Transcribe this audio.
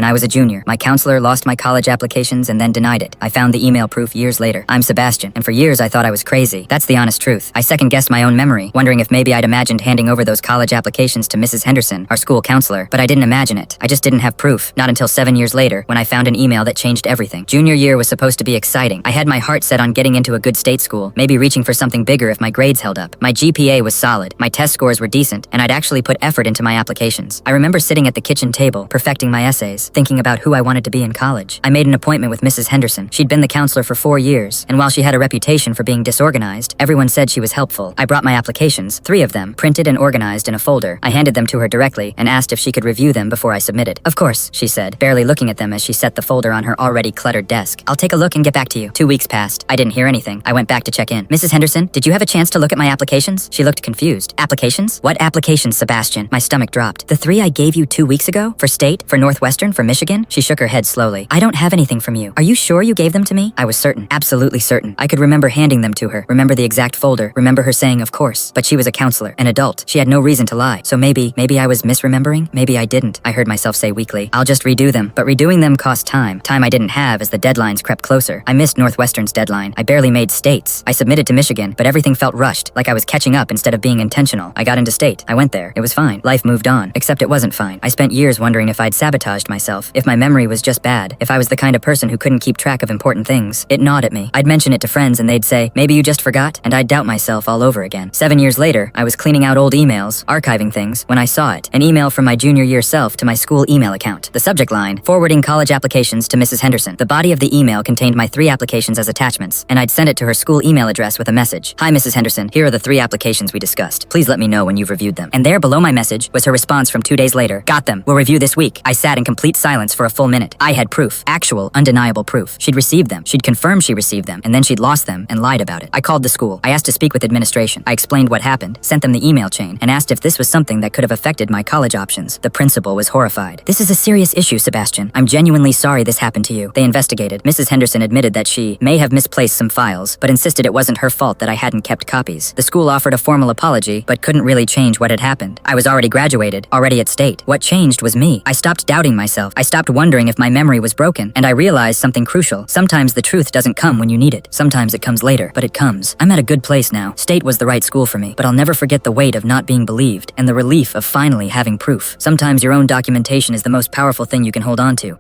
I was a junior. My counselor lost my college applications and then denied it. I found the email proof years later. I'm Sebastian, and for years I thought I was crazy. That's the honest truth. I second-guessed my own memory, wondering if maybe I'd imagined handing over those college applications to Mrs. Henderson, our school counselor, but I didn't imagine it. I just didn't have proof. Not until 7 years later, when I found an email that changed everything. Junior year was supposed to be exciting. I had my heart set on getting into a good state school, maybe reaching for something bigger if my grades held up. My GPA was solid, my test scores were decent, and I'd actually put effort into my applications. I remember sitting at the kitchen table, perfecting my essays, thinking about who I wanted to be in college. I made an appointment with Mrs. Henderson. She'd been the counselor for 4 years, and while she had a reputation for being disorganized, everyone said she was helpful. I brought my applications, 3 of them, printed and organized in a folder. I handed them to her directly and asked if she could review them before I submitted. "Of course," she said, barely looking at them as she set the folder on her already cluttered desk. "I'll take a look and get back to you." 2 weeks passed. I didn't hear anything. I went back to check in. "Mrs. Henderson, did you have a chance to look at my applications?" She looked confused. "Applications? What applications, Sebastian?" My stomach dropped. "The 3 I gave you 2 weeks ago? For state? For Northwestern? For Michigan?" She shook her head slowly. "I don't have anything from you. Are you sure you gave them to me?" I was certain. Absolutely certain. I could remember handing them to her, remember the exact folder, remember her saying of course. But she was a counselor, an adult. She had no reason to lie. So maybe I was misremembering? Maybe I didn't. I heard myself say weakly, "I'll just redo them." But redoing them cost time. Time I didn't have as the deadlines crept closer. I missed Northwestern's deadline. I barely made states. I submitted to Michigan, but everything felt rushed, like I was catching up instead of being intentional. I got into state. I went there. It was fine. Life moved on. Except it wasn't fine. I spent years wondering if I'd sabotaged myself, if my memory was just bad, if I was the kind of person who couldn't keep track of important things. It gnawed at me. I'd mention it to friends and they'd say, "Maybe you just forgot," and I'd doubt myself all over again. 7 years later, I was cleaning out old emails, archiving things, when I saw it. An email from my junior year self to my school email account. The subject line, "Forwarding college applications to Mrs. Henderson." The body of the email contained my 3 applications as attachments, and I'd sent it to her school email address with a message. "Hi, Mrs. Henderson. Here are the 3 applications we discussed. Please let me know when you've reviewed them." And there below my message was her response from 2 days later. "Got them. We'll review this week." I sat in complete silence for a full minute. I had proof. Actual, undeniable proof. She'd received them. She'd confirmed she received them, and then she'd lost them and lied about it. I called the school. I asked to speak with administration. I explained what happened, sent them the email chain, and asked if this was something that could have affected my college options. The principal was horrified. "This is a serious issue, Sebastian. I'm genuinely sorry this happened to you." They investigated. Mrs. Henderson admitted that she may have misplaced some files, but insisted it wasn't her fault that I hadn't kept copies. The school offered a formal apology, but couldn't really change what had happened. I was already graduated, already at state. What changed was me. I stopped doubting myself. I stopped wondering if my memory was broken, and I realized something crucial. Sometimes the truth doesn't come when you need it. Sometimes it comes later, but it comes. I'm at a good place now. State was the right school for me, but I'll never forget the weight of not being believed, and the relief of finally having proof. Sometimes your own documentation is the most powerful thing you can hold on to.